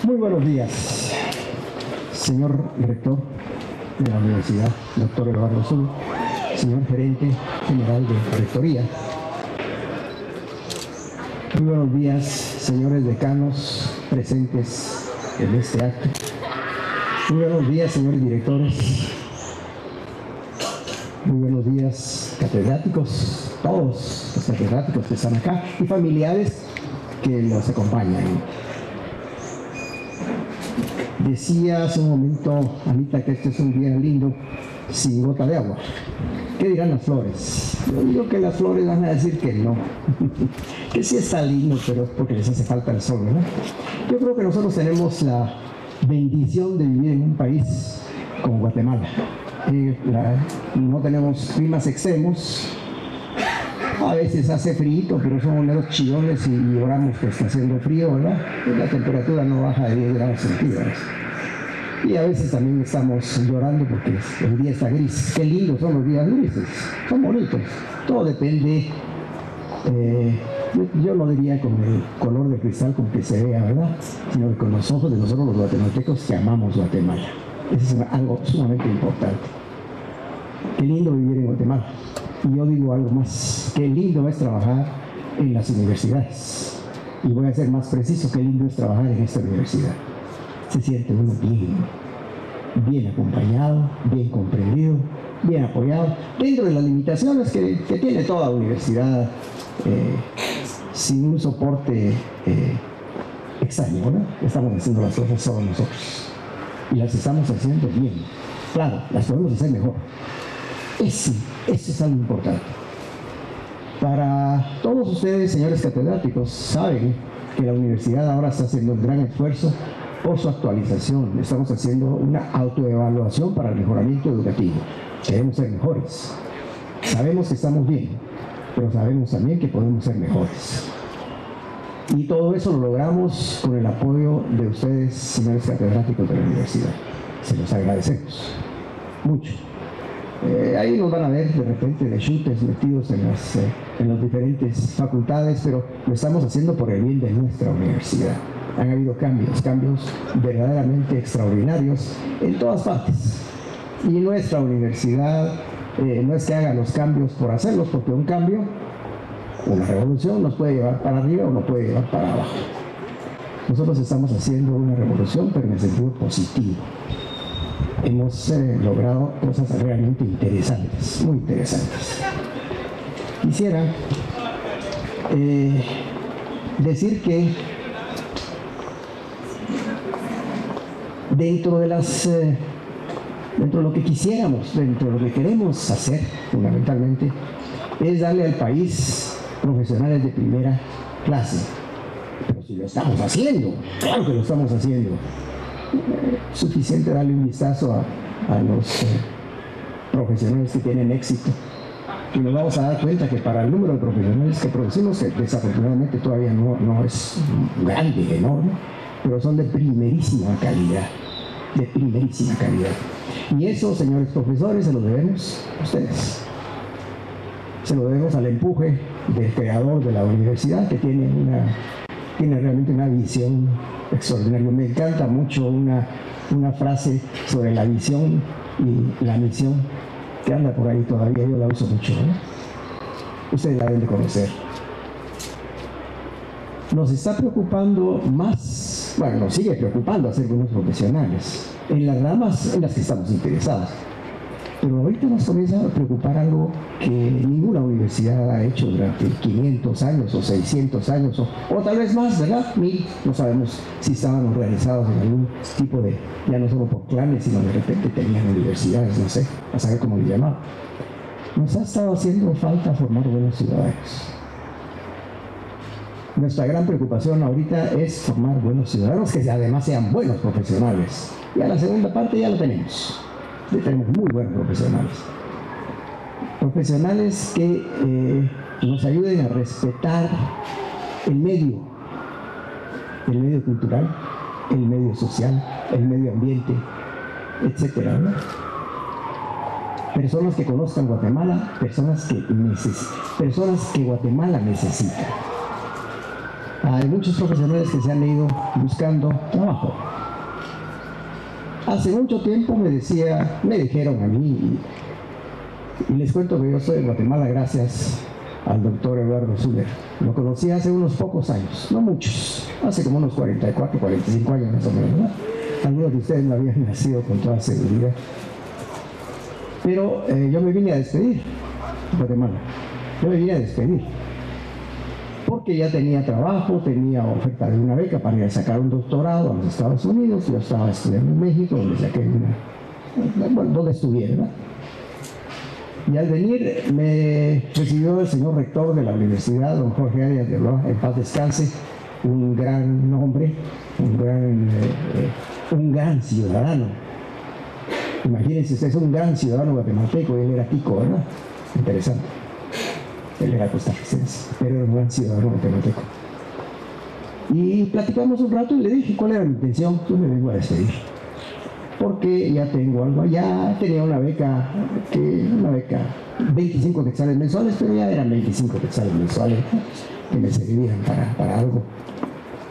Muy buenos días, señor rector de la Universidad, doctor Eduardo Zul, señor gerente general de rectoría. Muy buenos días, señores decanos presentes en este acto. Muy buenos días, señores directores. Muy buenos días, catedráticos, todos los catedráticos que están acá y familiares que nos acompañan. Decía hace un momento Anita que este es un día lindo sin gota de agua. ¿Qué dirán las flores? Yo digo que las flores van a decir que no, que sí está lindo, pero es porque les hace falta el sol, ¿verdad? Yo creo que nosotros tenemos la bendición de vivir en un país como Guatemala. No tenemos climas extremos. A veces hace frío, pero somos meros chillones y lloramos que está haciendo frío, ¿verdad? Y la temperatura no baja de 10 grados centígrados. Y a veces también estamos llorando porque el día está gris. Qué lindos son los días grises, son bonitos. Todo depende, yo no diría con el color de cristal con que se vea, ¿verdad? Sino que con los ojos de nosotros los guatemaltecos que amamos Guatemala. Eso es algo sumamente importante. Qué lindo vivir en Guatemala. Y yo digo algo más, qué lindo es trabajar en las universidades. Y voy a ser más preciso, qué lindo es trabajar en esta universidad. Se siente uno bien acompañado, bien comprendido, bien apoyado, dentro de las limitaciones que tiene toda universidad, sin un soporte extraño, ¿no? Estamos haciendo las cosas todos nosotros. Y las estamos haciendo bien. Claro, las podemos hacer mejor. Eso es algo importante. Para todos ustedes, señores catedráticos, saben que la universidad ahora está haciendo un gran esfuerzo por su actualización. Estamos haciendo una autoevaluación para el mejoramiento educativo. Queremos ser mejores. Sabemos que estamos bien, pero sabemos también que podemos ser mejores. Y todo eso lo logramos con el apoyo de ustedes, señores catedráticos de la universidad. Se los agradecemos mucho. Ahí nos van a ver de repente de chutes metidos en las diferentes facultades, pero lo estamos haciendo por el bien de nuestra universidad. Han habido cambios verdaderamente extraordinarios en todas partes. Y nuestra universidad no es que haga los cambios por hacerlos, porque un cambio, una revolución, nos puede llevar para arriba o nos puede llevar para abajo. Nosotros estamos haciendo una revolución, pero en el sentido positivo. Hemos logrado cosas realmente interesantes, muy interesantes. Quisiera decir que dentro de lo que quisiéramos, dentro de lo que queremos hacer fundamentalmente, es darle al país profesionales de primera clase. Pero si lo estamos haciendo, claro que lo estamos haciendo. Suficiente darle un vistazo a los profesionales que tienen éxito y nos vamos a dar cuenta que para el número de profesionales que producimos, que desafortunadamente todavía no es grande, enorme, pero son de primerísima calidad, y eso, señores profesores, se lo debemos a ustedes, se lo debemos al empuje del creador de la universidad, que tiene realmente una visión extraordinaria. Me encanta mucho una frase sobre la visión y la misión que anda por ahí todavía, yo la uso mucho, ¿no? Ustedes la deben de conocer. Nos está preocupando más, bueno, nos sigue preocupando hacer buenos profesionales en las ramas en las que estamos interesados. Pero ahorita nos comienza a preocupar algo que ninguna universidad ha hecho durante 500 años o 600 años o tal vez más, ¿verdad? 1000, no sabemos si estaban organizados en algún tipo de, ya no solo por clanes, sino de repente tenían universidades, no sé, a saber cómo le llamaban. Nos ha estado haciendo falta formar buenos ciudadanos. Nuestra gran preocupación ahorita es formar buenos ciudadanos que además sean buenos profesionales. Y a la segunda parte ya lo tenemos. Tenemos muy buenos profesionales. Profesionales que nos ayuden a respetar el medio cultural, el medio social, el medio ambiente, etcétera, ¿no? Personas que conozcan Guatemala, personas que Guatemala necesita. Hay muchos profesionales que se han ido buscando trabajo. Hace mucho tiempo me dijeron a mí, y les cuento que yo soy de Guatemala gracias al doctor Eduardo Zuller. Lo conocí hace unos pocos años, no muchos, hace como unos 44, 45 años más o menos, ¿no? Algunos de ustedes no habían nacido con toda seguridad. Pero yo me vine a despedir de Guatemala. Yo me vine a despedir. Porque ya tenía trabajo, tenía oferta de una beca para ir a sacar un doctorado a los Estados Unidos. Yo estaba estudiando en México, donde saqué donde estudié, ¿verdad? Y al venir me recibió el señor rector de la universidad, don Jorge Arias de Roa, en paz descanse, un gran hombre, un gran ciudadano. Imagínense, usted es un gran ciudadano guatemalteco, él era tico, ¿verdad? Interesante. Él era costarricense, pero era un gran ciudadano guatemalteco. Y platicamos un rato y le dije cuál era mi intención. Yo me vengo a despedir, porque ya tengo algo allá. Tenía una beca 25 quetzales mensuales, pero ya eran 25 quetzales mensuales que me servirían para algo.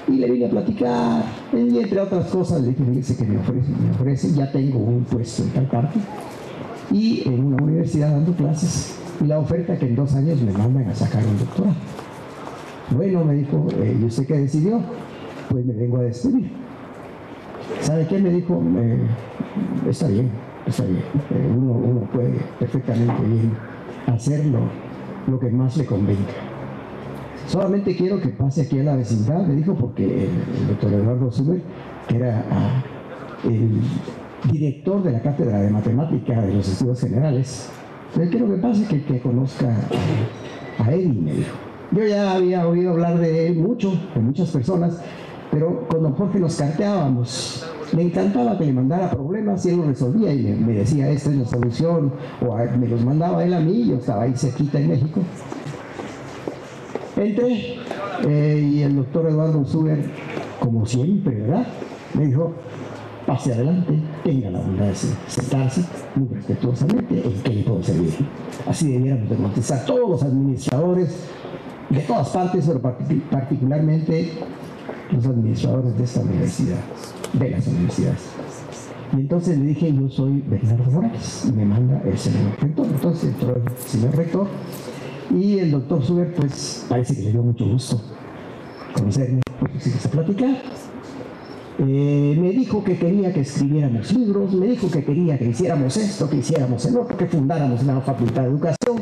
Y le vine a platicar, y entre otras cosas le dije, fíjese que me ofrece, ya tengo un puesto en tal parte, y en una universidad dando clases, y la oferta que en 2 años me mandan a sacar un doctorado. Bueno, me dijo, ¿y usted qué decidió? Pues me vengo a despedir. ¿Sabe qué? Me dijo, está bien, uno puede perfectamente bien hacer lo que más le convenga. Solamente quiero que pase aquí a la vecindad, me dijo, porque el doctor Eduardo Zuller, que era el director de la Cátedra de Matemática de los Estudios Generales, yo quiero que pase, que conozca a Eddie, me dijo. Yo ya había oído hablar de él mucho, de muchas personas, pero con don Jorge nos carteábamos. Le encantaba que le mandara problemas y él los resolvía y me decía, esta es la solución, o me los mandaba él a mí, yo estaba ahí cerquita en México. Entré y el doctor Eduardo Zuller, como siempre, ¿verdad?, me dijo, pase adelante, tenga la bondad de sentarse muy respetuosamente, ¿en qué le puedo servir? Así debiéramos de contestar todos los administradores de todas partes, pero particularmente los administradores de esta universidad, de las universidades. Y entonces le dije, yo soy Bernardo Morales, y me manda el señor rector. Entonces entró el señor rector, y el doctor Zuller, pues parece que le dio mucho gusto conocerme, porque pusimos a platicar. Me dijo que quería que escribiéramos libros, me dijo que quería que hiciéramos esto, que hiciéramos el otro, que fundáramos una facultad de educación,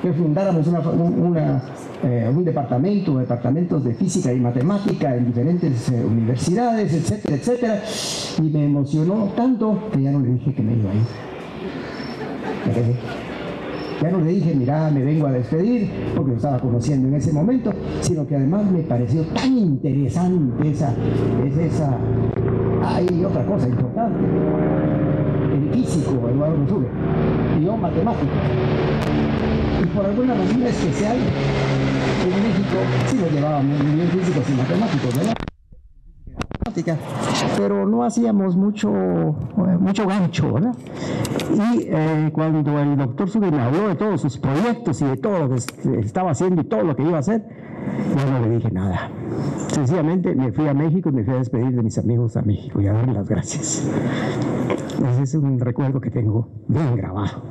que fundáramos departamentos de física y matemática en diferentes universidades, etcétera, etcétera. Y me emocionó tanto que ya no le dije que me iba a ir. Ya no le dije, mira, me vengo a despedir, porque lo estaba conociendo en ese momento, sino que además me pareció tan interesante esa. Hay otra cosa importante. El físico, Eduardo Zuller, y yo matemático. Y por alguna razón especial, en México sí nos llevábamos muy bien físicos y matemáticos, ¿verdad? Pero no hacíamos mucho gancho, ¿verdad? Y cuando el doctor Zuller me habló de todos sus proyectos y de todo lo que estaba haciendo y todo lo que iba a hacer, yo no le dije nada. Sencillamente me fui a México y me fui a despedir de mis amigos a México y a darle las gracias. Ese es un recuerdo que tengo bien grabado.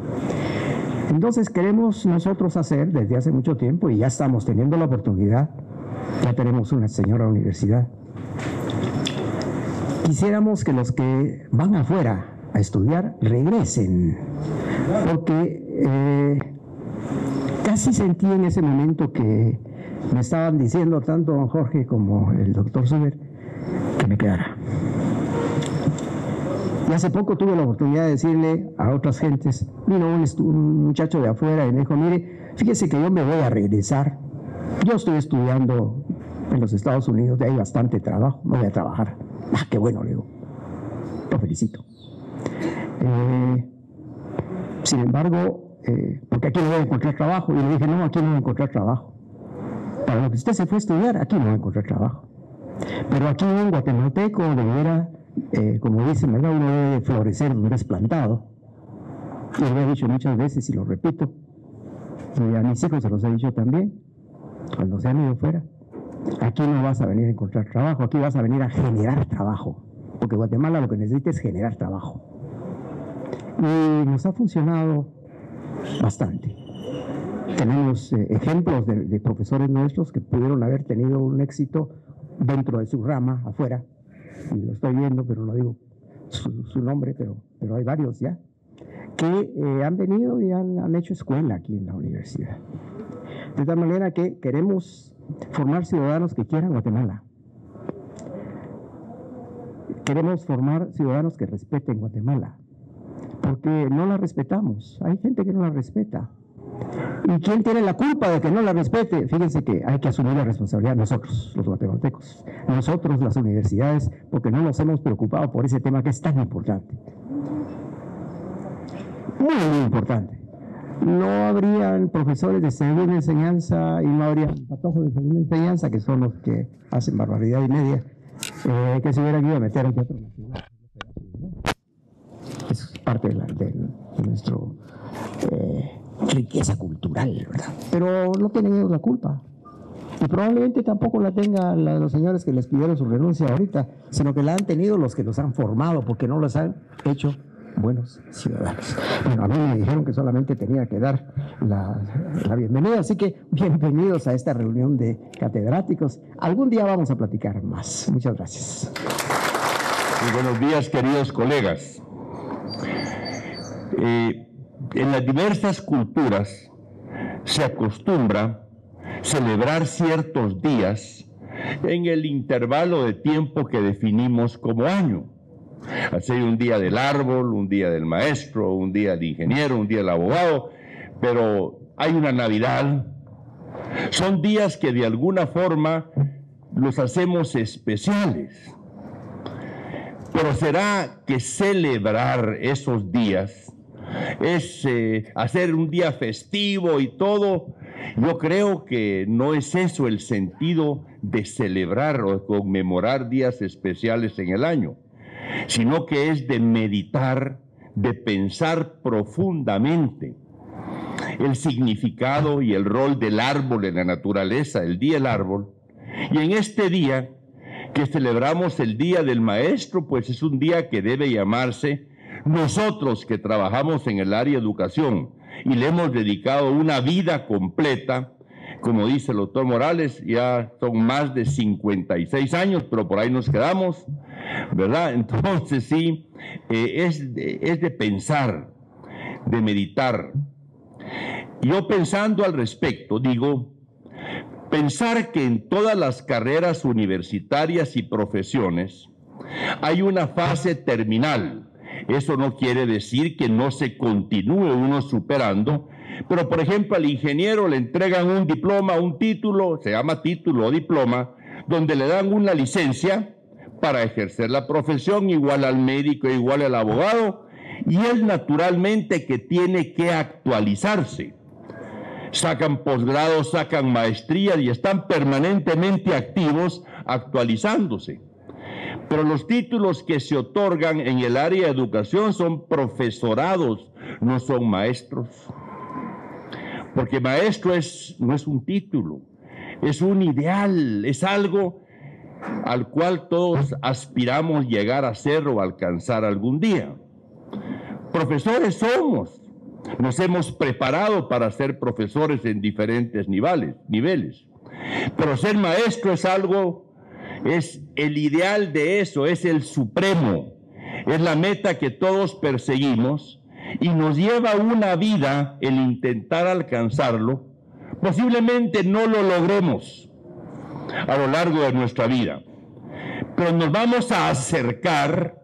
Entonces queremos nosotros hacer desde hace mucho tiempo, y ya estamos teniendo la oportunidad, ya tenemos una señora universidad. Quisiéramos que los que van afuera a estudiar regresen, porque casi sentí en ese momento que me estaban diciendo tanto don Jorge como el doctor Zuller que me quedara. Y hace poco tuve la oportunidad de decirle a otras gentes, vino un muchacho de afuera y me dijo, mire, fíjese que yo me voy a regresar. Yo estoy estudiando en los Estados Unidos, hay bastante trabajo, me voy a trabajar. Ah, qué bueno, le digo, lo felicito. Sin embargo, porque aquí no voy a encontrar trabajo, y le dije, no, aquí no voy a encontrar trabajo. Para lo que usted se fue a estudiar, aquí no va a encontrar trabajo. Pero aquí en guatemalteco, debiera, como dicen, ¿verdad?, uno debe florecer donde eres plantado. Yo lo he dicho muchas veces y lo repito, y a mis hijos se los he dicho también, cuando se han ido fuera, Aquí no vas a venir a encontrar trabajo, aquí vas a venir a generar trabajo, porque Guatemala lo que necesita es generar trabajo. Y nos ha funcionado bastante. Tenemos ejemplos de profesores nuestros que pudieron haber tenido un éxito dentro de su rama, afuera, y lo estoy viendo, pero no digo su nombre, pero hay varios ya, que han venido y han hecho escuela aquí en la universidad. De tal manera que queremos formar ciudadanos que quieran Guatemala. Queremos formar ciudadanos que respeten Guatemala, porque no la respetamos. Hay gente que no la respeta. ¿Y quién tiene la culpa de que no la respete? Fíjense que hay que asumir la responsabilidad nosotros, los guatemaltecos, nosotros, las universidades, porque no nos hemos preocupado por ese tema que es tan importante. Muy, muy importante. No habrían profesores de segunda enseñanza y no habrían patojos de segunda enseñanza, que son los que hacen barbaridad y media, que se hubieran ido a meter al Teatro Nacional. Es parte de nuestro riqueza cultural, ¿verdad? Pero no tienen ellos la culpa. Y probablemente tampoco la tengan los señores que les pidieron su renuncia ahorita, sino que la han tenido los que los han formado, porque no los han hecho buenos ciudadanos. Bueno, a mí me dijeron que solamente tenía que dar la bienvenida, así que bienvenidos a esta reunión de catedráticos. Algún día vamos a platicar más. Muchas gracias. Muy buenos días, queridos colegas. En las diversas culturas se acostumbra celebrar ciertos días en el intervalo de tiempo que definimos como año. Así hay un día del árbol, un día del maestro, un día del ingeniero, un día del abogado, pero hay una Navidad. Son días que de alguna forma los hacemos especiales. Pero ¿será que celebrar esos días es hacer un día festivo y todo? Yo creo que no es eso el sentido de celebrar o conmemorar días especiales en el año, sino que es de meditar, de pensar profundamente el significado y el rol del árbol en la naturaleza, el día del árbol. Y en este día que celebramos el Día del Maestro, pues es un día que debe llamarse, nosotros que trabajamos en el área de educación y le hemos dedicado una vida completa, como dice el doctor Morales, ya son más de 56 años, pero por ahí nos quedamos, ¿verdad? Entonces sí, es de pensar, de meditar. Yo pensando al respecto, digo, pensar que en todas las carreras universitarias y profesiones hay una fase terminal. Eso no quiere decir que no se continúe uno superando, pero por ejemplo al ingeniero le entregan un diploma, un título, se llama título o diploma, donde le dan una licencia para ejercer la profesión, igual al médico, igual al abogado, y él naturalmente que tiene que actualizarse. Sacan posgrados, sacan maestrías y están permanentemente activos actualizándose. Pero los títulos que se otorgan en el área de educación son profesorados, no son maestros. Porque maestro no es un título, es un ideal, es algo al cual todos aspiramos llegar a ser o alcanzar algún día. Profesores somos. Nos hemos preparado para ser profesores en diferentes niveles. Pero ser maestro es algo, es el ideal de eso, es el supremo, es la meta que todos perseguimos y nos lleva una vida el intentar alcanzarlo. Posiblemente no lo logremos a lo largo de nuestra vida, pero nos vamos a acercar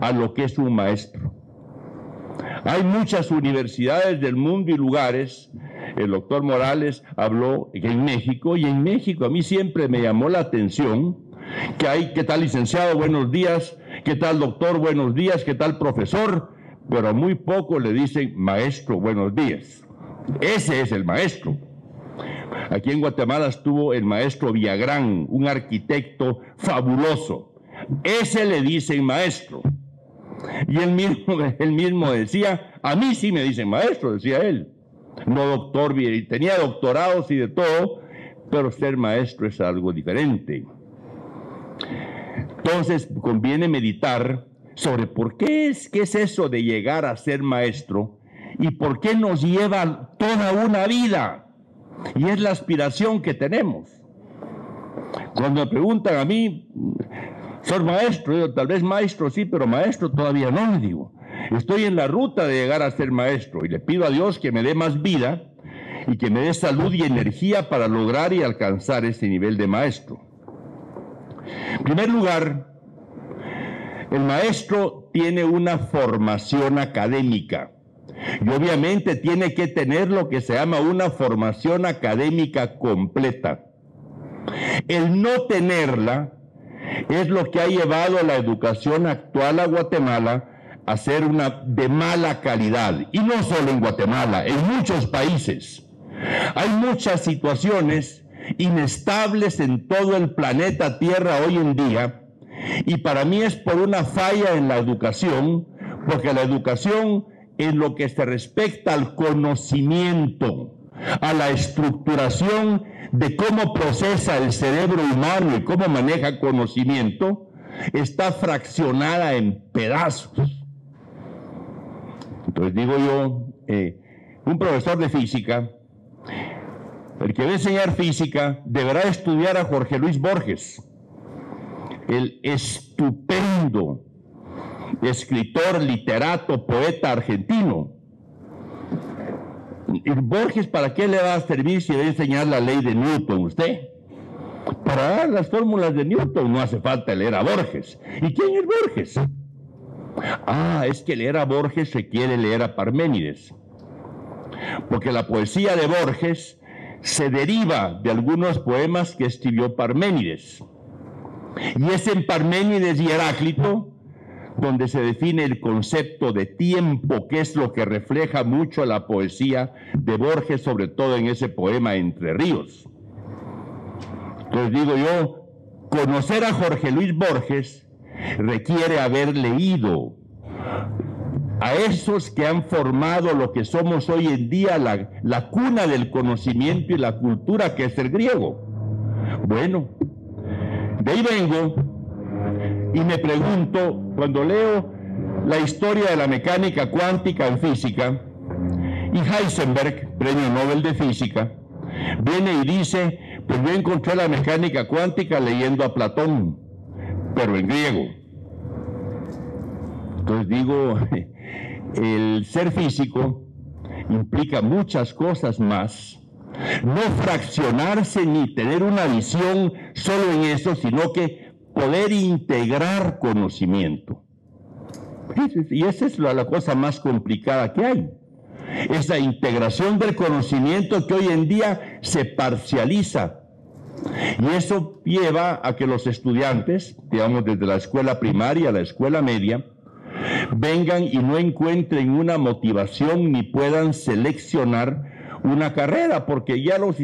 a lo que es un maestro. Hay muchas universidades del mundo y lugares. El doctor Morales habló en México, y en México a mí siempre me llamó la atención que hay, ¿qué tal licenciado? Buenos días. ¿Qué tal doctor? Buenos días. ¿Qué tal profesor? Pero a muy poco le dicen maestro, buenos días. Ese es el maestro. Aquí en Guatemala estuvo el maestro Villagrán, un arquitecto fabuloso. Ese le dicen maestro. Y él mismo decía, a mí sí me dicen maestro, decía él. No doctor, tenía doctorados y de todo, pero ser maestro es algo diferente. Entonces conviene meditar sobre qué es eso de llegar a ser maestro y por qué nos lleva toda una vida. Y es la aspiración que tenemos. Cuando me preguntan a mí, ¿soy maestro? Yo, tal vez maestro sí, pero maestro todavía no, le digo. Estoy en la ruta de llegar a ser maestro y le pido a Dios que me dé más vida y que me dé salud y energía para lograr y alcanzar ese nivel de maestro. En primer lugar, el maestro tiene una formación académica y obviamente tiene que tener lo que se llama una formación académica completa. El no tenerla es lo que ha llevado a la educación actual a Guatemala a ser una de mala calidad, y no solo en Guatemala, en muchos países. Hay muchas situaciones inestables en todo el planeta Tierra hoy en día, y para mí es por una falla en la educación, porque la educación en lo que se respecta al conocimiento, a la estructuración de cómo procesa el cerebro humano y cómo maneja conocimiento, está fraccionada en pedazos. Entonces digo yo, un profesor de física, el que va a enseñar física, deberá estudiar a Jorge Luis Borges, el estupendo escritor, literato, poeta argentino. ¿Y Borges para qué le va a servir si va a enseñar la ley de Newton usted? Para dar las fórmulas de Newton no hace falta leer a Borges. ¿Y quién es Borges? Es que leer a Borges requiere leer a Parménides, porque la poesía de Borges se deriva de algunos poemas que escribió Parménides, y es en Parménides y Heráclito donde se define el concepto de tiempo, que es lo que refleja mucho la poesía de Borges, sobre todo en ese poema Entre Ríos. Entonces digo yo, conocer a Jorge Luis Borges requiere haber leído a esos que han formado lo que somos hoy en día, la cuna del conocimiento y la cultura, que es el griego. Bueno, de ahí vengo y me pregunto, cuando leo la historia de la mecánica cuántica en física, y Heisenberg, premio Nobel de Física, viene y dice, pues yo encontré la mecánica cuántica leyendo a Platón, pero en griego. Entonces digo, el ser físico implica muchas cosas más. No fraccionarse ni tener una visión solo en eso, sino que poder integrar conocimiento. Y esa es la cosa más complicada que hay. Esa integración del conocimiento que hoy en día se parcializa. Y eso lleva a que los estudiantes, digamos desde la escuela primaria a la escuela media, vengan y no encuentren una motivación ni puedan seleccionar una carrera, porque ya los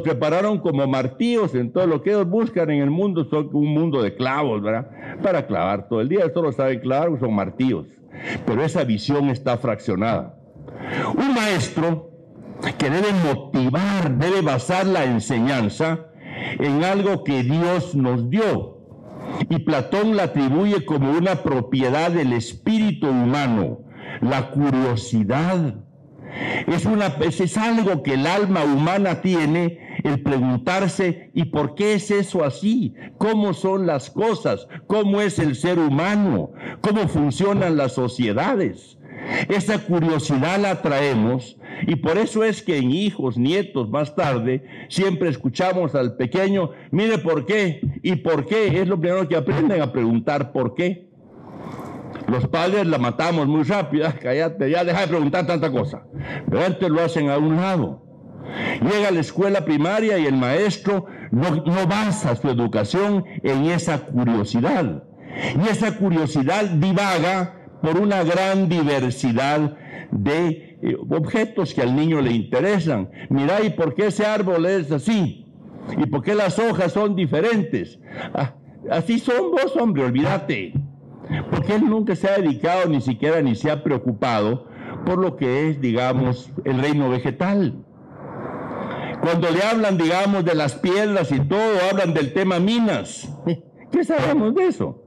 prepararon como martillos en todo lo que ellos buscan en el mundo. Son un mundo de clavos, ¿verdad? Para clavar todo el día, solo saben clavar, son martillos. Pero esa visión está fraccionada. Un maestro que debe motivar, debe basar la enseñanza en algo que Dios nos dio. Y Platón la atribuye como una propiedad del espíritu humano, la curiosidad. Es algo que el alma humana tiene, el preguntarse, ¿y por qué es eso así? ¿Cómo son las cosas? ¿Cómo es el ser humano? ¿Cómo funcionan las sociedades? Esa curiosidad la traemos, y por eso es que en hijos, nietos, más tarde, siempre escuchamos al pequeño, mire por qué, y por qué, es lo primero que aprenden a preguntar por qué. Los padres la matamos muy rápido, cállate, ya deja de preguntar tanta cosa, pero antes lo hacen a un lado. Llega a la escuela primaria y el maestro no basa su educación en esa curiosidad, y esa curiosidad divaga por una gran diversidad de objetos que al niño le interesan. Mira, ¿y por qué ese árbol es así? ¿Y por qué las hojas son diferentes? Así son vos, hombre, olvídate. Porque él nunca se ha dedicado ni se ha preocupado por lo que es, digamos, el reino vegetal. Cuando le hablan, digamos, de las piedras y todo, hablan del tema minas. ¿Qué sabemos de eso?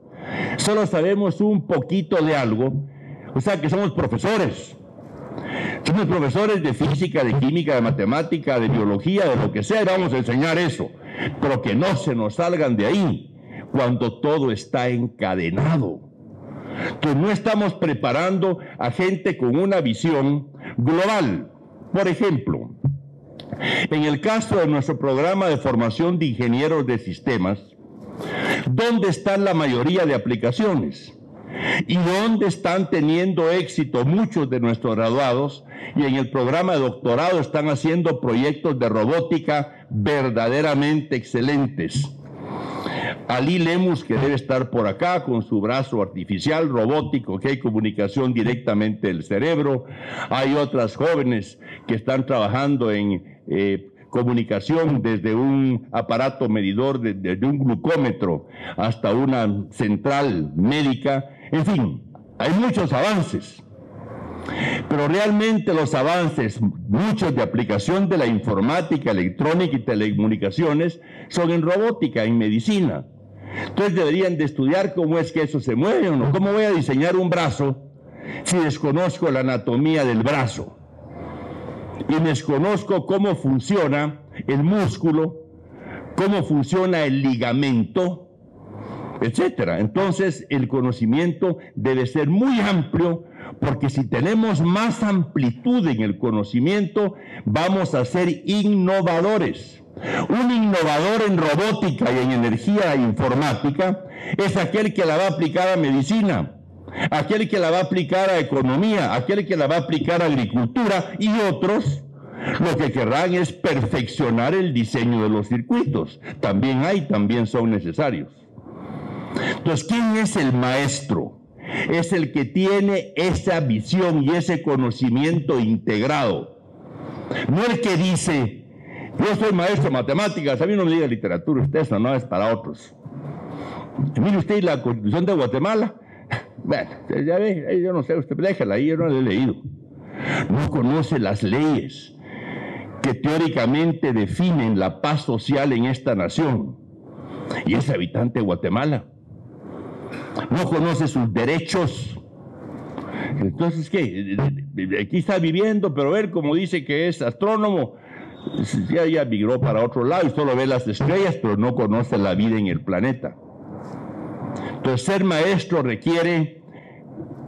Solo sabemos un poquito de algo, o sea que somos profesores. Somos profesores de física, de química, de matemática, de biología, de lo que sea, y vamos a enseñar eso. Pero que no se nos salgan de ahí cuando todo está encadenado. Que no estamos preparando a gente con una visión global. Por ejemplo, en el caso de nuestro programa de formación de ingenieros de sistemas, ¿dónde están la mayoría de aplicaciones? ¿Y dónde están teniendo éxito muchos de nuestros graduados? Y en el programa de doctorado están haciendo proyectos de robótica verdaderamente excelentes. Ali Lemus, que debe estar por acá con su brazo artificial robótico, que hay comunicación directamente del cerebro. Hay otras jóvenes que están trabajando en comunicación desde un aparato medidor, desde un glucómetro hasta una central médica. En fin, hay muchos avances. Pero realmente los avances, muchos de aplicación de la informática, electrónica y telecomunicaciones, son en robótica, en medicina. Entonces deberían de estudiar cómo es que eso se mueve o no. ¿Cómo voy a diseñar un brazo si desconozco la anatomía del brazo? Y desconozco cómo funciona el músculo, cómo funciona el ligamento, etcétera. Entonces el conocimiento debe ser muy amplio, porque si tenemos más amplitud en el conocimiento, vamos a ser innovadores. Un innovador en robótica y en energía informática es aquel que la va a aplicar a medicina, aquel que la va a aplicar a economía, aquel que la va a aplicar a agricultura, y otros lo que querrán es perfeccionar el diseño de los circuitos. También son necesarios. Entonces, ¿quién es el maestro? Es el que tiene esa visión y ese conocimiento integrado. No el que dice: yo soy maestro de matemáticas, a mí no me diga literatura, usted eso no es para otros. Mire usted la Constitución de Guatemala. Bueno, ya ve, yo no sé, usted déjala ahí, yo no la he leído. No conoce las leyes que teóricamente definen la paz social en esta nación. Y es habitante de Guatemala. No conoce sus derechos. Entonces, ¿qué? Aquí está viviendo, pero él, como dice que es astrónomo, ya migró para otro lado y solo ve las estrellas, pero no conoce la vida en el planeta. Entonces, ser maestro requiere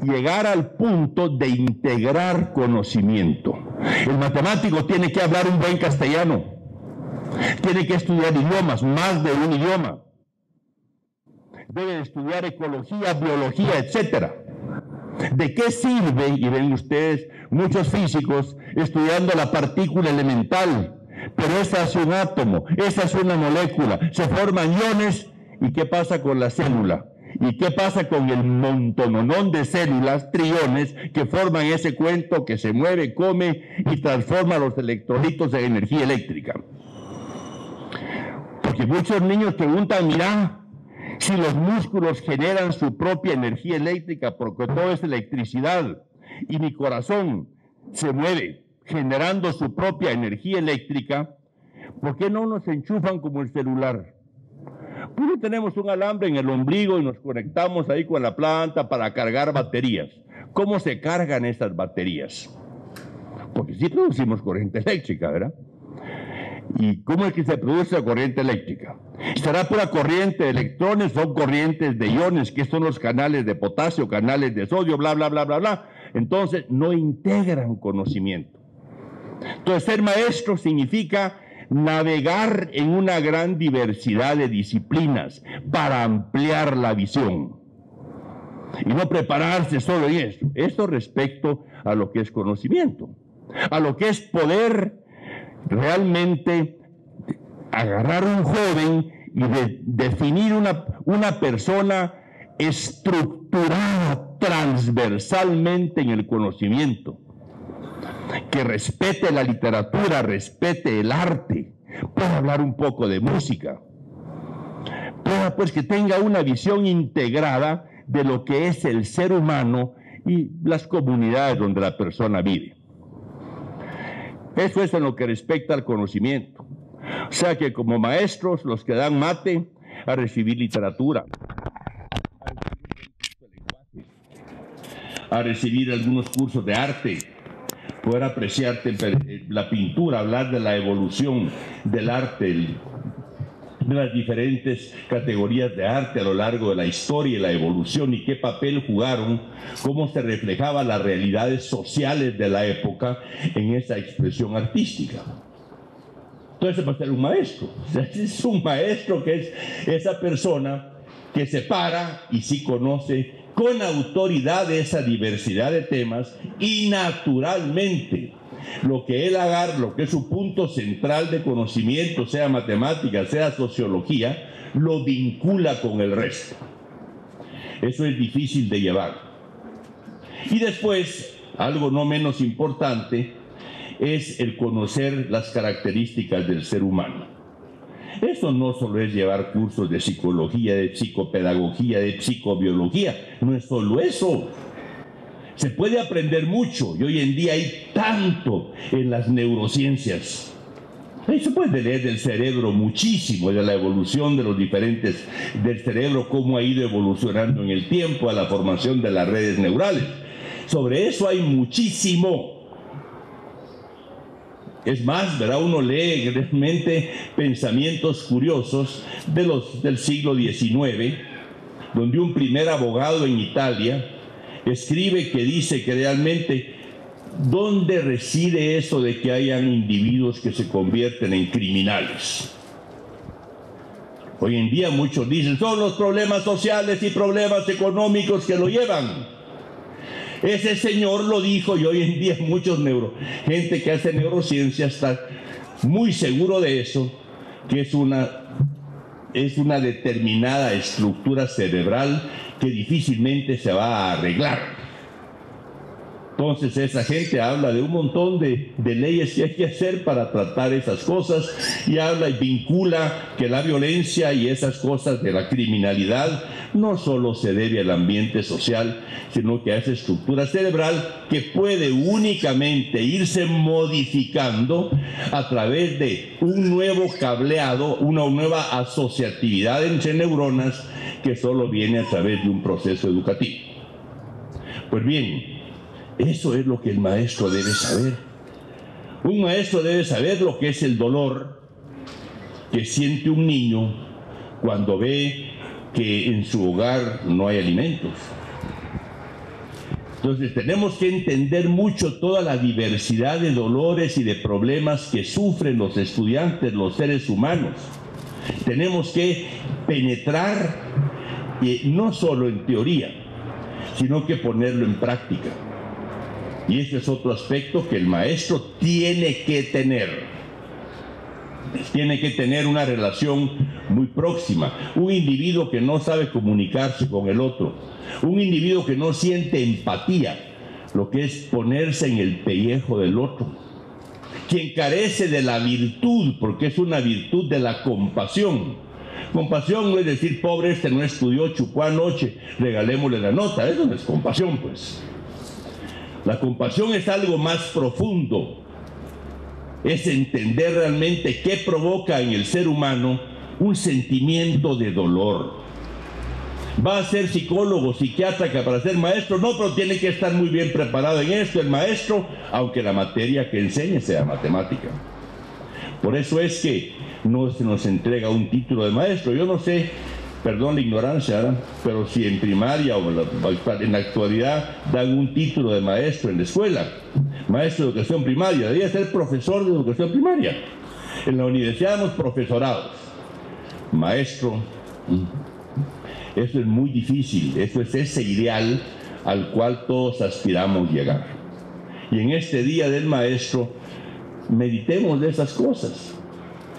llegar al punto de integrar conocimiento. El matemático tiene que hablar un buen castellano, tiene que estudiar idiomas, más de un idioma, debe estudiar ecología, biología, etcétera. ¿De qué sirve? Y ven ustedes muchos físicos estudiando la partícula elemental, pero esa es un átomo, esa es una molécula, se forman iones. ¿Y qué pasa con la célula? ¿Y qué pasa con el montononón de células, triones, que forman ese cuento que se mueve, come y transforma los electrolitos en energía eléctrica? Porque muchos niños preguntan: mira, si los músculos generan su propia energía eléctrica, porque todo es electricidad, y mi corazón se mueve generando su propia energía eléctrica, ¿por qué no nos enchufan como el celular? ¿Por qué tenemos un alambre en el ombligo y nos conectamos ahí con la planta para cargar baterías? ¿Cómo se cargan esas baterías? Porque sí producimos corriente eléctrica, ¿verdad? ¿Y cómo es que se produce la corriente eléctrica? ¿Será pura corriente de electrones? ¿Son corrientes de iones? ¿Qué son los canales de potasio, canales de sodio, bla, bla, bla, bla, bla? Entonces, no integran conocimiento. Entonces, ser maestro significa navegar en una gran diversidad de disciplinas para ampliar la visión. Y no prepararse solo en eso. Esto respecto a lo que es conocimiento, a lo que es poder realmente agarrar un joven y definir una persona estructurada transversalmente en el conocimiento, que respete la literatura, respete el arte, pueda hablar un poco de música, pueda pues que tenga una visión integrada de lo que es el ser humano y las comunidades donde la persona vive. Eso es en lo que respecta al conocimiento. O sea que como maestros, los que dan mate, a recibir literatura, a recibir algunos cursos de arte, poder apreciar la pintura, hablar de la evolución del arte, de las diferentes categorías de arte a lo largo de la historia y la evolución y qué papel jugaron, cómo se reflejaba las realidades sociales de la época en esa expresión artística. Entonces va a ser un maestro. Es un maestro que es esa persona que se para y sí conoce con autoridad esa diversidad de temas y naturalmente lo que él agarra, lo que es su punto central de conocimiento, sea matemática, sea sociología, lo vincula con el resto. Eso es difícil de llevar. Y después, algo no menos importante, es el conocer las características del ser humano. Eso no solo es llevar cursos de psicología, de psicopedagogía, de psicobiología, no es solo eso. Se puede aprender mucho y hoy en día hay tanto en las neurociencias. Ahí se puede leer del cerebro muchísimo, de la evolución de los diferentes, del cerebro, cómo ha ido evolucionando en el tiempo, a la formación de las redes neurales. Sobre eso hay muchísimo. Es más, ¿verdad? Uno lee realmente pensamientos curiosos del siglo XIX, donde un primer abogado en Italia escribe que dice que realmente, ¿dónde reside eso de que hayan individuos que se convierten en criminales? Hoy en día muchos dicen, son los problemas sociales y problemas económicos que lo llevan. Ese señor lo dijo y hoy en día gente que hace neurociencia está muy seguro de eso, que es una determinada estructura cerebral que difícilmente se va a arreglar. Entonces esa gente habla de un montón de leyes que hay que hacer para tratar esas cosas y habla y vincula que la violencia y esas cosas de la criminalidad no solo se debe al ambiente social, sino que a esa estructura cerebral que puede únicamente irse modificando a través de un nuevo cableado, una nueva asociatividad entre neuronas que solo viene a través de un proceso educativo. Pues bien, eso es lo que el maestro debe saber. Un maestro debe saber lo que es el dolor que siente un niño cuando ve que en su hogar no hay alimentos. Entonces tenemos que entender mucho toda la diversidad de dolores y de problemas que sufren los estudiantes, los seres humanos. Tenemos que penetrar no solo en teoría, sino que ponerlo en práctica. Y ese es otro aspecto que el maestro tiene que tener. Tiene que tener una relación muy próxima. Un individuo que no sabe comunicarse con el otro. Un individuo que no siente empatía, lo que es ponerse en el pellejo del otro. Quien carece de la virtud, porque es una virtud de la compasión. Compasión no es decir, pobre este no estudió, chupó anoche, regalémosle la nota. Eso no es compasión, pues. La compasión es algo más profundo, es entender realmente qué provoca en el ser humano un sentimiento de dolor. Va a ser psicólogo, psiquiatra para ser maestro, no, pero tiene que estar muy bien preparado en esto, el maestro, aunque la materia que enseñe sea matemática. Por eso es que no se nos entrega un título de maestro. Yo no sé, perdón la ignorancia, ¿verdad? Pero si en primaria o en la actualidad dan un título de maestro en la escuela, maestro de educación primaria, debería ser profesor de educación primaria. En la universidad damos profesorados. Maestro, eso es muy difícil, eso es ese ideal al cual todos aspiramos llegar. Y en este día del maestro, meditemos de esas cosas.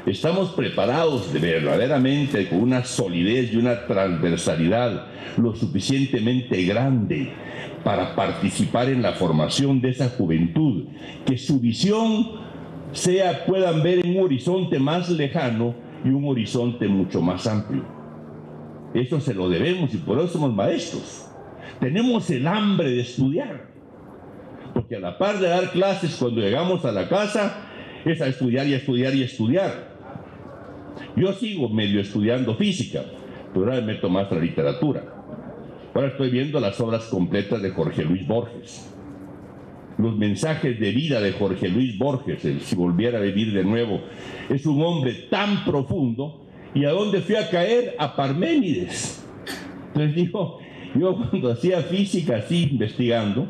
Estamos preparados verdaderamente con una solidez y una transversalidad lo suficientemente grande para participar en la formación de esa juventud, que su visión puedan ver en un horizonte más lejano y un horizonte mucho más amplio. Eso se lo debemos y por eso somos maestros. Tenemos el hambre de estudiar. porque a la par de dar clases, cuando llegamos a la casa, es a estudiar y estudiar y estudiar. Yo sigo medio estudiando física, pero ahora me meto más a la literatura. Ahora estoy viendo las obras completas de Jorge Luis Borges. Los mensajes de vida de Jorge Luis Borges, si volviera a vivir de nuevo, es un hombre tan profundo. ¿Y a dónde fui a caer? A Parménides. Entonces digo, yo cuando hacía física así, investigando,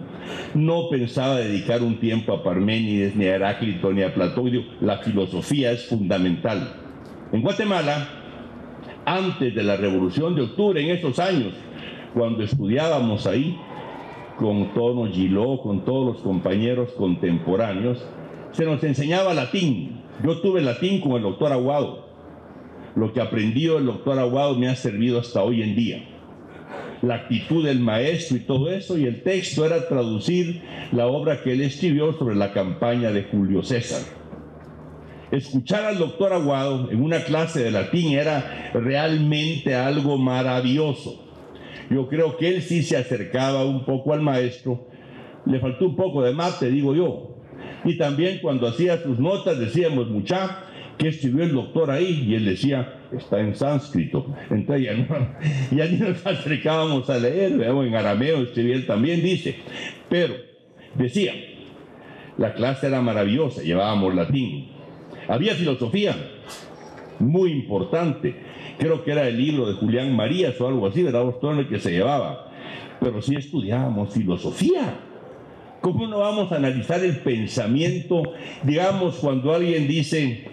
no pensaba dedicar un tiempo a Parménides, ni a Heráclito, ni a Platón. Digo, la filosofía es fundamental. En Guatemala, antes de la Revolución de Octubre, en esos años, cuando estudiábamos ahí, con Tono Giló, con todos los compañeros contemporáneos, se nos enseñaba latín. Yo tuve latín con el doctor Aguado. Lo que aprendí del doctor Aguado me ha servido hasta hoy en día. La actitud del maestro y todo eso, y el texto era traducir la obra que él escribió sobre la campaña de Julio César. Escuchar al doctor Aguado en una clase de latín era realmente algo maravilloso. Yo creo que él sí se acercaba un poco al maestro, le faltó un poco de mate, digo yo. Y también cuando hacía sus notas decíamos, mucha, ¿qué escribió el doctor ahí? Y él decía, está en sánscrito. Entonces ya ni nos acercábamos a leer, veamos, en arameo escribía él también, dice. Pero decía, la clase era maravillosa, llevábamos latín. Había filosofía, muy importante. Creo que era el libro de Julián Marías o algo así, ¿verdad? Todo el que se llevaba. Pero sí estudiábamos filosofía. ¿Cómo no vamos a analizar el pensamiento? Digamos, cuando alguien dice,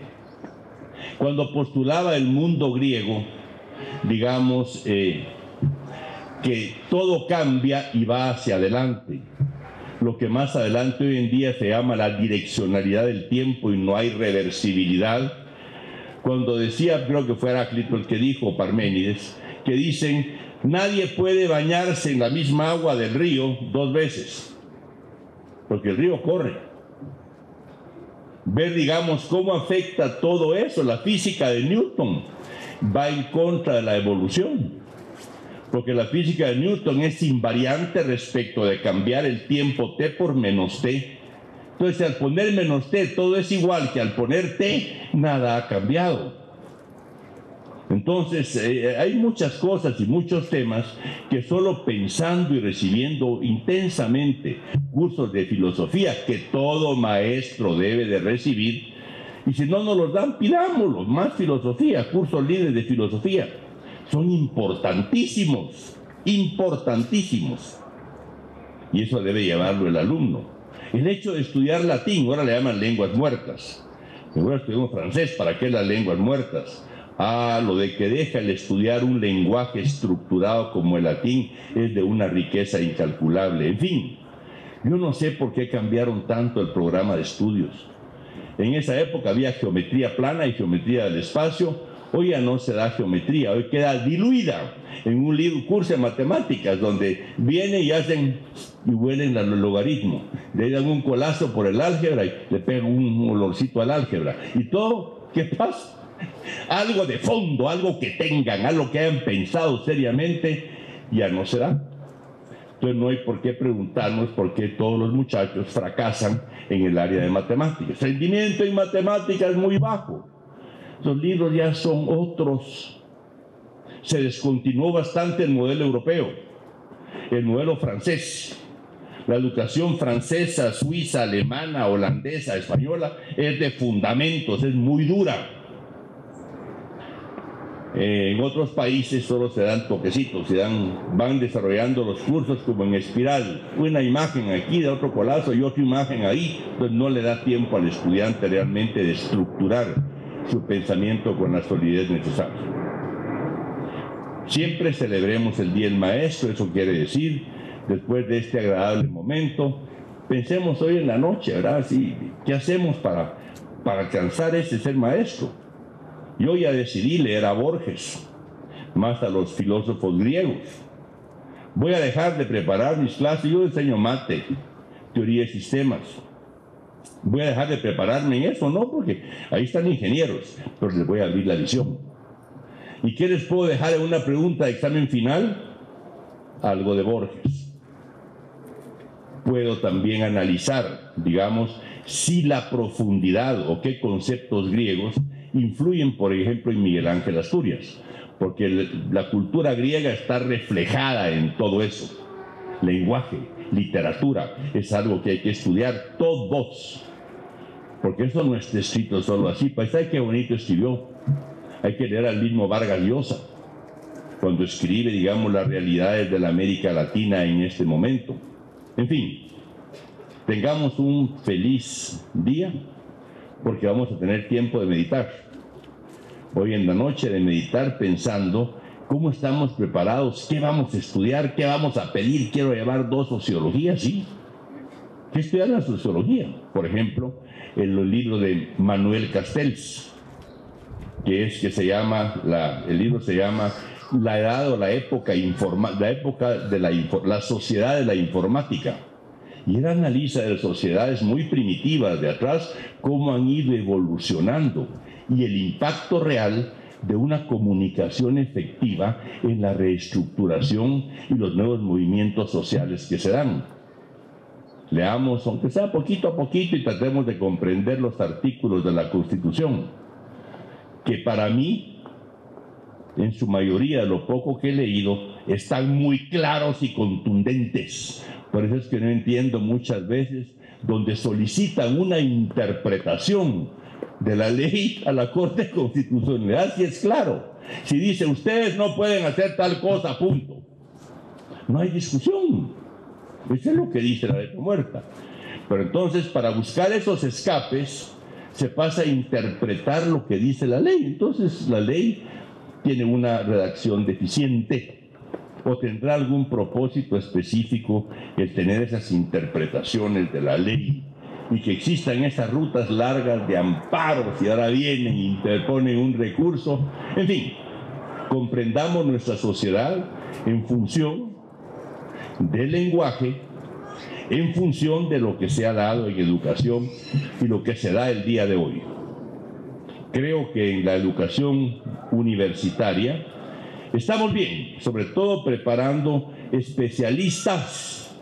cuando postulaba el mundo griego, digamos, que todo cambia y va hacia adelante. Lo que más adelante hoy en día se llama la direccionalidad del tiempo y no hay reversibilidad. Cuando decía, creo que fue Heráclito el que dijo, Parménides, que dicen, nadie puede bañarse en la misma agua del río 2 veces, porque el río corre. Ver, digamos, cómo afecta todo eso, la física de Newton va en contra de la evolución, porque la física de Newton es invariante respecto de cambiar el tiempo t por menos t. Entonces, al poner menos t, todo es igual que al poner t, nada ha cambiado. Entonces, hay muchas cosas y muchos temas que solo pensando y recibiendo intensamente cursos de filosofía que todo maestro debe de recibir, y si no nos los dan, pidámoslos, más filosofía, cursos libres de filosofía. Son importantísimos, importantísimos. Y eso debe llevarlo el alumno. El hecho de estudiar latín, ahora le llaman lenguas muertas. Ahora estudiamos francés, ¿para qué las lenguas muertas? Ah, lo de que deja el estudiar un lenguaje estructurado como el latín es de una riqueza incalculable. En fin, yo no sé por qué cambiaron tanto el programa de estudios. En esa época había geometría plana y geometría del espacio. Hoy ya no se da geometría, hoy queda diluida en un libro, curso de matemáticas, donde vienen y hacen y huelen al logaritmo. Le dan un colazo por el álgebra y le pegan un olorcito al álgebra. Y todo, ¿qué pasa? Algo de fondo, algo que tengan, algo que hayan pensado seriamente, ya no se da. Entonces no hay por qué preguntarnos por qué todos los muchachos fracasan en el área de matemáticas. El rendimiento en matemáticas es muy bajo. Los libros ya son otros. Se descontinuó bastante el modelo europeo, el modelo francés. La educación francesa, suiza, alemana, holandesa, española es de fundamentos, es muy dura. En otros países solo se dan toquecitos, van desarrollando los cursos como en espiral. Una imagen aquí, de otro colazo y otra imagen ahí. Entonces no le da tiempo al estudiante realmente de estructurar su pensamiento con la solidez necesaria. Siempre celebremos el Día del Maestro, eso quiere decir, después de este agradable momento, pensemos hoy en la noche, ¿verdad? Sí, ¿qué hacemos para alcanzar ese ser maestro? Yo ya decidí leer a Borges, más a los filósofos griegos. Voy a dejar de preparar mis clases, yo enseño mate, teoría de sistemas. Voy a dejar de prepararme en eso, no, porque ahí están ingenieros, pero les voy a abrir la visión. ¿Y qué les puedo dejar en una pregunta de examen final? Algo de Borges. puedo también analizar, digamos, si la profundidad o qué conceptos griegos influyen, por ejemplo, en Miguel Ángel Asturias, porque la cultura griega está reflejada en todo eso. Lenguaje, literatura, es algo que hay que estudiar todos, porque eso no está escrito solo así. ¿Sabe qué bonito escribió? Hay que leer al mismo Vargas Llosa cuando escribe, digamos, las realidades de la América Latina en este momento. En fin, tengamos un feliz día, porque vamos a tener tiempo de meditar. Hoy en la noche de meditar pensando cómo estamos preparados, qué vamos a estudiar, qué vamos a pedir. Quiero llevar 2 sociologías, ¿sí? ¿Qué estudiar la sociología? Por ejemplo, el libro de Manuel Castells, el libro se llama La edad o la época de la sociedad de la informática. Y él analiza de sociedades muy primitivas de atrás cómo han ido evolucionando y el impacto real de una comunicación efectiva en la reestructuración y los nuevos movimientos sociales que se dan. Leamos, aunque sea poquito a poquito, y tratemos de comprender los artículos de la Constitución, que para mí, en su mayoría, lo poco que he leído, están muy claros y contundentes. Por eso es que no entiendo muchas veces donde solicitan una interpretación de la ley a la Corte Constitucional. Si es claro, si dice ustedes no pueden hacer tal cosa, punto, no hay discusión. Eso es lo que dice la letra muerta. Pero entonces, para buscar esos escapes, se pasa a interpretar lo que dice la ley. Entonces la ley tiene una redacción deficiente, o tendrá algún propósito específico el tener esas interpretaciones de la ley, y que existan esas rutas largas de amparos y ahora vienen e interponen un recurso. En fin, comprendamos nuestra sociedad en función del lenguaje, en función de lo que se ha dado en educación y lo que se da el día de hoy. Creo que en la educación universitaria estamos bien, sobre todo preparando especialistas,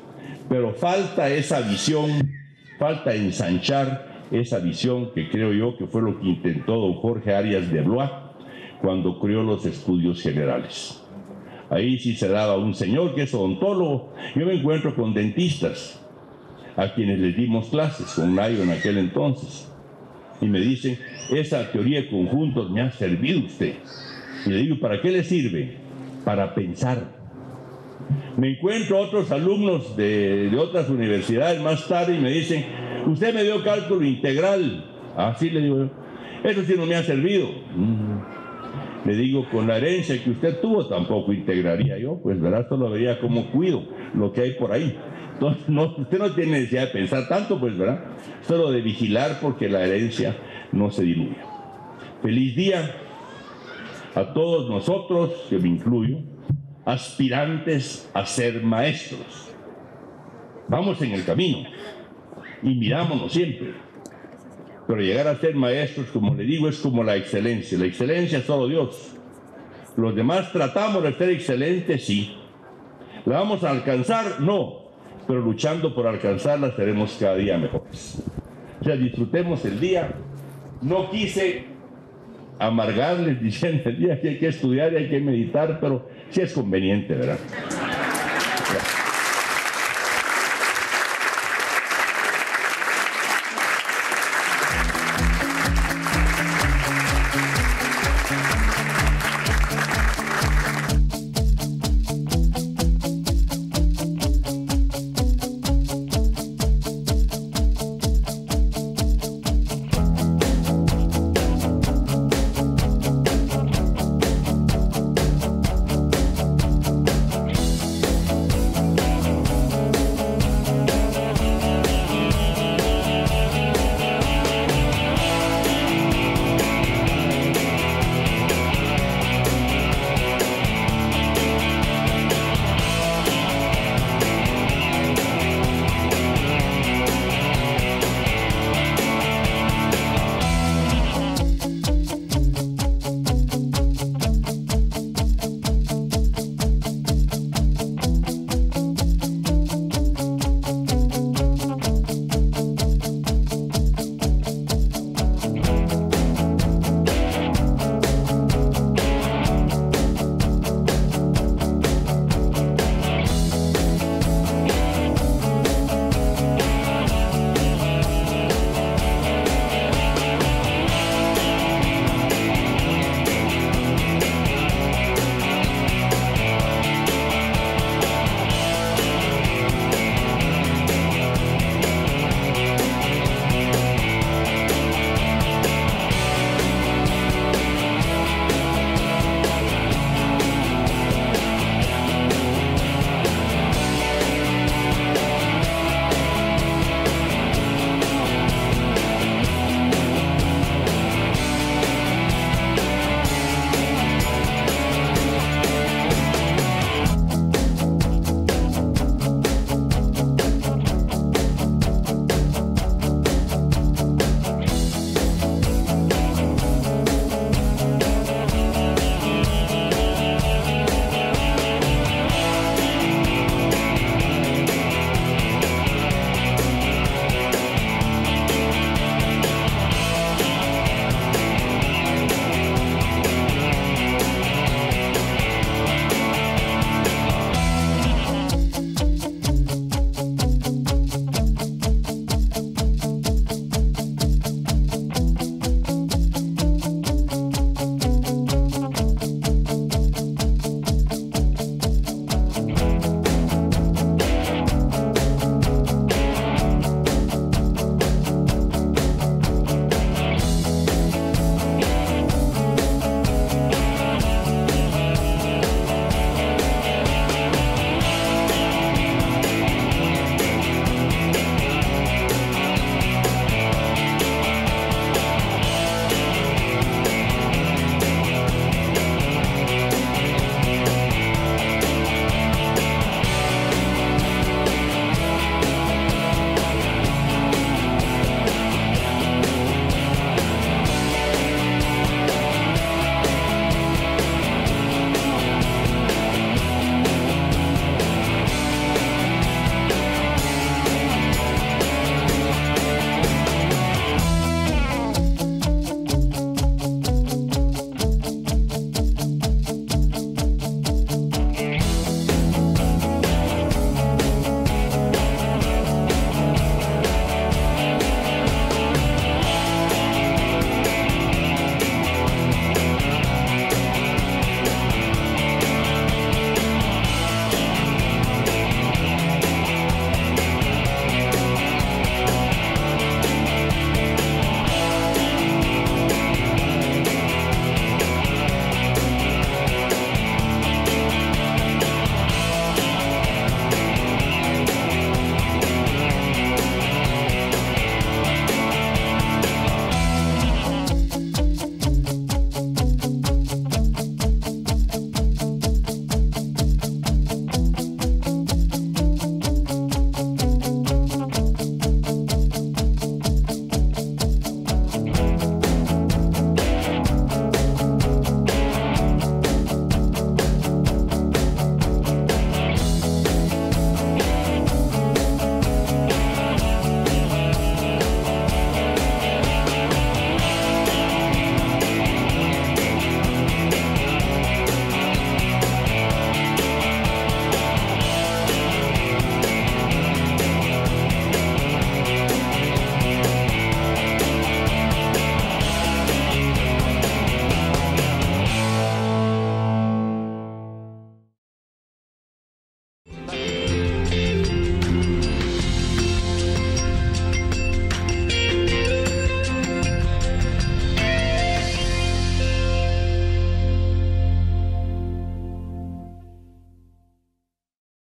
pero falta esa visión, falta ensanchar esa visión que creo yo que fue lo que intentó don Jorge Arias de Blois cuando creó los estudios generales. Ahí sí se daba un señor que es odontólogo. Yo me encuentro con dentistas a quienes les dimos clases, con Nayo en aquel entonces, y me dicen, esa teoría de conjuntos me ha servido usted. Y le digo, ¿para qué le sirve? Para pensar. Me encuentro otros alumnos de otras universidades más tarde y me dicen, usted me dio cálculo integral. Así le digo yo, eso sí no me ha servido. Le digo, con la herencia que usted tuvo tampoco integraría yo, pues verás, solo vería cómo cuido lo que hay por ahí. Entonces, usted no tiene necesidad de pensar tanto, pues verdad, solo de vigilar porque la herencia no se diluya. Feliz día a todos nosotros, que me incluyo, aspirantes a ser maestros. Vamos en el camino y mirámonos siempre. Pero llegar a ser maestros, como le digo, es como la excelencia. La excelencia es solo Dios. Los demás tratamos de ser excelentes, sí. ¿La vamos a alcanzar? No. Pero luchando por alcanzarla seremos cada día mejores. O sea, disfrutemos el día. No quise amargarles diciendo el día que hay que estudiar y hay que meditar, pero sí es conveniente, ¿verdad? Gracias.